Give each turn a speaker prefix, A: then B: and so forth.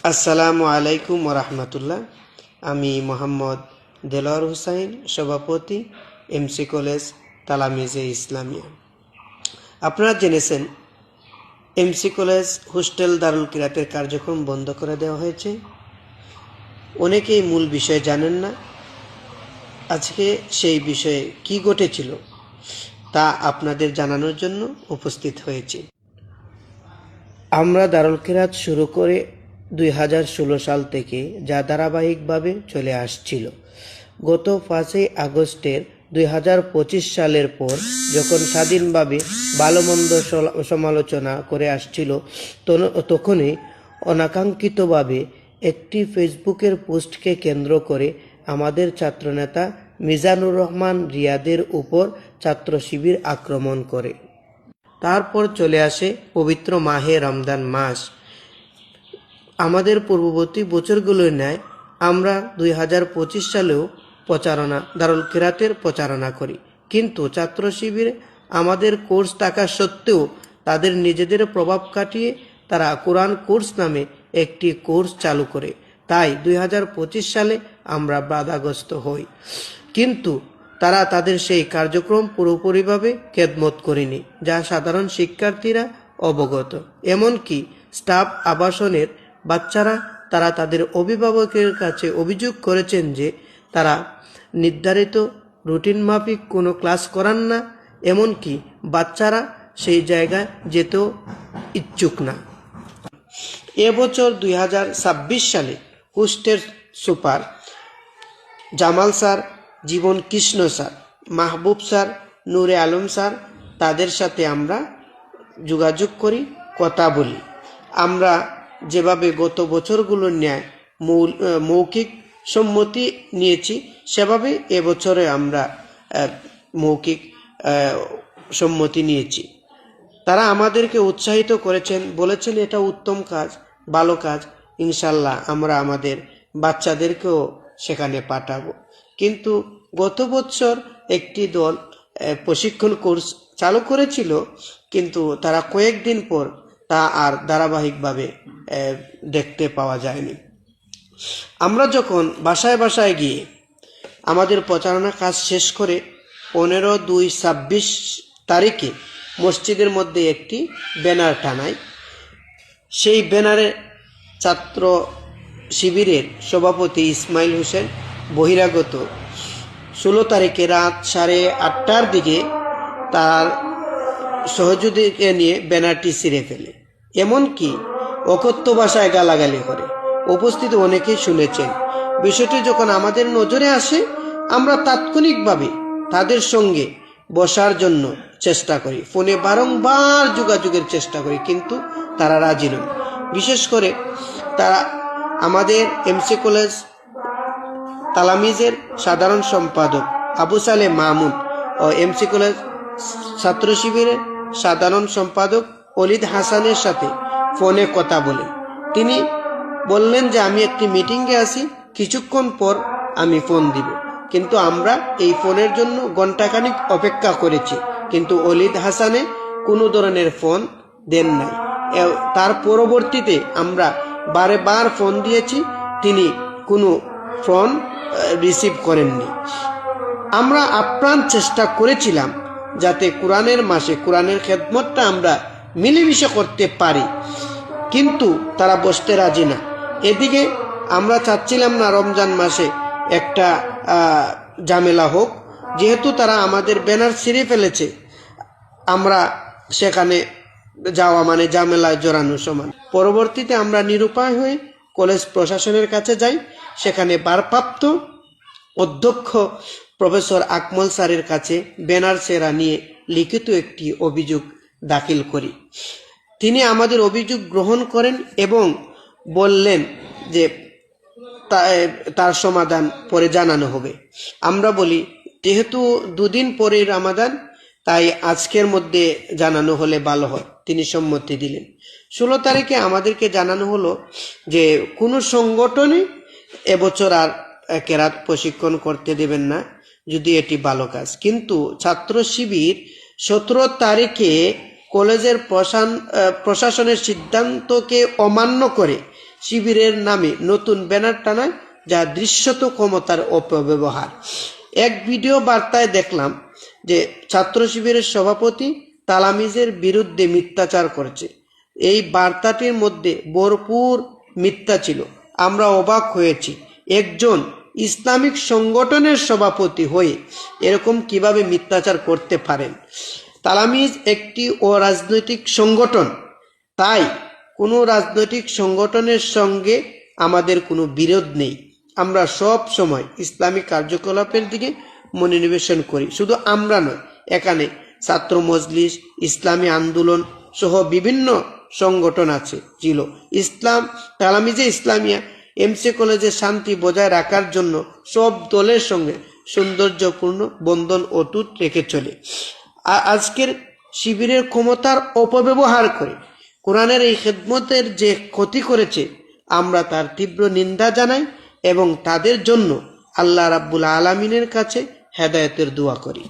A: আসসালামু আলাইকুম ওরহমতুল্লাহ। আমি মোহাম্মদ দেলোয়ার হুসাইন, সভাপতি এমসি কলেজ তালামিজে ইসলামিয়া। আপনারা জেনেছেন এমসি কলেজ হোস্টেল দারুল কিরাতের কার্যক্রম বন্ধ করে দেওয়া হয়েছে। অনেকেই মূল বিষয় জানেন না। আজকে সেই বিষয়ে কি ঘটেছিল তা আপনাদের জানানোর জন্য উপস্থিত হয়েছি। আমরা দারুল কিরাত শুরু করে 2016 সাল থেকে যা ধারাবাহিকভাবে চলে আসছিল। গত 5 আগস্টের 2025 সালের পর যখন স্বাধীনভাবে ভালো মন্দ সমালোচনা করে আসছিল, তখনই অনাকাঙ্ক্ষিতভাবে একটি ফেসবুকের পোস্টকে কেন্দ্র করে আমাদের ছাত্রনেতা মিজানুর রহমান রিয়াদের উপর ছাত্র শিবির আক্রমণ করে। তারপর চলে আসে পবিত্র মাহে রমজান মাস। আমাদের পূর্ববর্তী বছরগুলোর ন্যায় আমরা 2025 সালেও দারুল কিরাতের প্রচারণা করি, কিন্তু ছাত্র শিবিরে আমাদের কোর্স থাকা সত্ত্বেও তাদের নিজেদের প্রভাব কাটিয়ে তারা কোরআন কোর্স নামে একটি কোর্স চালু করে। তাই 2025 সালে আমরা বাধাগ্রস্ত হই, কিন্তু তারা তাদের সেই কার্যক্রম পুরোপুরিভাবে খেদমত করেনি, যা সাধারণ শিক্ষার্থীরা অবগত। এমনকি স্টাফ আবাসনের বাচ্চারা তারা তাদের অভিভাবকের কাছে অভিযোগ করেছেন যে তারা নির্ধারিত রুটিন মাফিক কোনো ক্লাস করান না, এমনকি বাচ্চারা সেই জায়গায় যেতেও ইচ্ছুক না। এবছর 2026 সালে হোস্টেল সুপার জামাল স্যার, জীবন কৃষ্ণ স্যার, মাহবুব স্যার, নূরে আলম স্যার, তাদের সাথে আমরা যোগাযোগ করি, কথা বলি। আমরা যেভাবে গত বছরগুলোর ন্যায় মৌখিক সম্মতি নিয়েছি, সেভাবে এবছরে আমরা মৌখিক সম্মতি নিয়েছি। তারা আমাদেরকে উৎসাহিত করেছেন, বলেছেন এটা উত্তম কাজ, ভালো কাজ, ইনশাল্লাহ আমরা আমাদের বাচ্চাদেরকেও সেখানে পাঠাবো। কিন্তু গত বছর একটি দল প্রশিক্ষণ কোর্স চালু করেছিল, কিন্তু তারা কয়েকদিন পর তা আর ধারাবাহিকভাবে দেখতে পাওয়া যায়নি। আমরা যখন বাসায় বাসায় গিয়ে আমাদের প্রচারণা কাজ শেষ করে 15/2/26 তারিখে মসজিদের মধ্যে একটি ব্যানার টানাই, সেই ব্যানারে ছাত্র শিবিরের সভাপতি ইসমাইল হোসেন বহিরাগত 16 তারিখে রাত 8:30টার দিকে তার সহযোগীকে নিয়ে ব্যানারটি ছিঁড়ে ফেলে, এমনকি অকথ্য ভাষায় গালাগালি করে। উপস্থিত অনেকেই শুনেছেন। বিষয়টি যখন আমাদের নজরে আসে, আমরা তাৎক্ষণিকভাবে তাদের সঙ্গে বসার জন্য চেষ্টা করি, ফোনে বারংবার যোগাযোগের চেষ্টা করি, কিন্তু তারা রাজি নয়। বিশেষ করে তারা আমাদের এমসি কলেজ তালামিজের সাধারণ সম্পাদক আবু সালে মাহমুদ ও এমসি কলেজ ছাত্র শিবিরের সাধারণ সম্পাদক অলিদ হাসানের সাথে ফোনে কথা বলেন। তিনি বললেন যে আমি একটি মিটিংয়ে আছি, কিছুক্ষণ পর আমি ফোন দিব। কিন্তু আমরা এই ফোনের জন্য ঘণ্টাখানিক অপেক্ষা করেছি, কিন্তু অলিদ হাসানে কোনো ধরনের ফোন দেন নাই। তার পরবর্তীতে আমরা বারবার ফোন দিয়েছি, তিনি কোনো ফোন রিসিভ করেননি। আমরা আপ্রাণ চেষ্টা করেছিলাম যাতে কোরআনের মাসে কোরআনের খেদমতটা আমরা মিলেমিশে করতে পারি, কিন্তু তারা বসতে রাজি না। এদিকে আমরা চাচ্ছিলাম না রমজান মাসে একটা ঝামেলা হোক, যেহেতু তারা আমাদের ব্যানার ছিঁড়ে ফেলেছে, আমরা সেখানে যাওয়া মানে ঝামেলায় জড়ানো সমান। পরবর্তীতে আমরা নিরুপায় হয়ে কলেজ প্রশাসনের কাছে যাই, সেখানে ভারপ্রাপ্ত অধ্যক্ষ প্রফেসর আকমল স্যারের কাছে ব্যানার ছেঁড়া নিয়ে লিখিত একটি অভিযোগ দাখিল করি। তিনি আমাদের অভিযোগ গ্রহণ করেন এবং বললেন যে তার সমাধান পরে জানানো হবে। আমরা বলি যেহেতু 2 দিন পরে রমাদান, তাই আজকের মধ্যে জানানো হলে ভালো হয়। তিনি সম্মতি দিলেন। 16 তারিখে আমাদেরকে জানানো হলো যে কোনো সংগঠনে এবছর আর কেরাত প্রশিক্ষণ করতে দেবেন না, যদি এটি ভালো কাজ। কিন্তু ছাত্র শিবির 17 তারিখে কলেজের প্রশাসনের সিদ্ধান্তকে অমান্য করে শিবিরের নামে নতুন ব্যানার টানায়, যা দৃশ্যত ক্ষমতার অপব্যবহার। এক ভিডিও বার্তায় দেখলাম যে ছাত্র শিবিরের সভাপতি তালামিজের বিরুদ্ধে মিথ্যাচার করেছে। এই বার্তাটির মধ্যে ভরপুর মিথ্যা ছিল। আমরা অবাক হয়েছি, একজন ইসলামিক সংগঠনের সভাপতি হয়ে এরকম কিভাবে মিথ্যাচার করতে পারেন। তালামিজ একটি অরাজনৈতিক সংগঠন, তাই কোনো রাজনৈতিক সংগঠনের সঙ্গে আমাদের কোনো বিরোধ নেই। আমরা সব সময় ইসলামিক কার্যকলাপের দিকে মনোনিবেশন করি। শুধু আমরা নয়, এখানে ছাত্র মজলিস, ইসলামী আন্দোলন সহ বিভিন্ন সংগঠন ছিল। তালামিজে ইসলামিয়া এমসি কলেজে শান্তি বজায় রাখার জন্য সব দলের সঙ্গে সৌন্দর্যপূর্ণ বন্ধন অটুট রেখে চলে। আজকের শিবিরের ক্ষমতার অপব্যবহার করে কোরআনের এই খেদমতের যে ক্ষতি করেছে, আমরা তার তীব্র নিন্দা জানাই এবং তাদের জন্য আল্লাহ রাব্বুল আলামিনের কাছে হেদায়েতের দোয়া করি।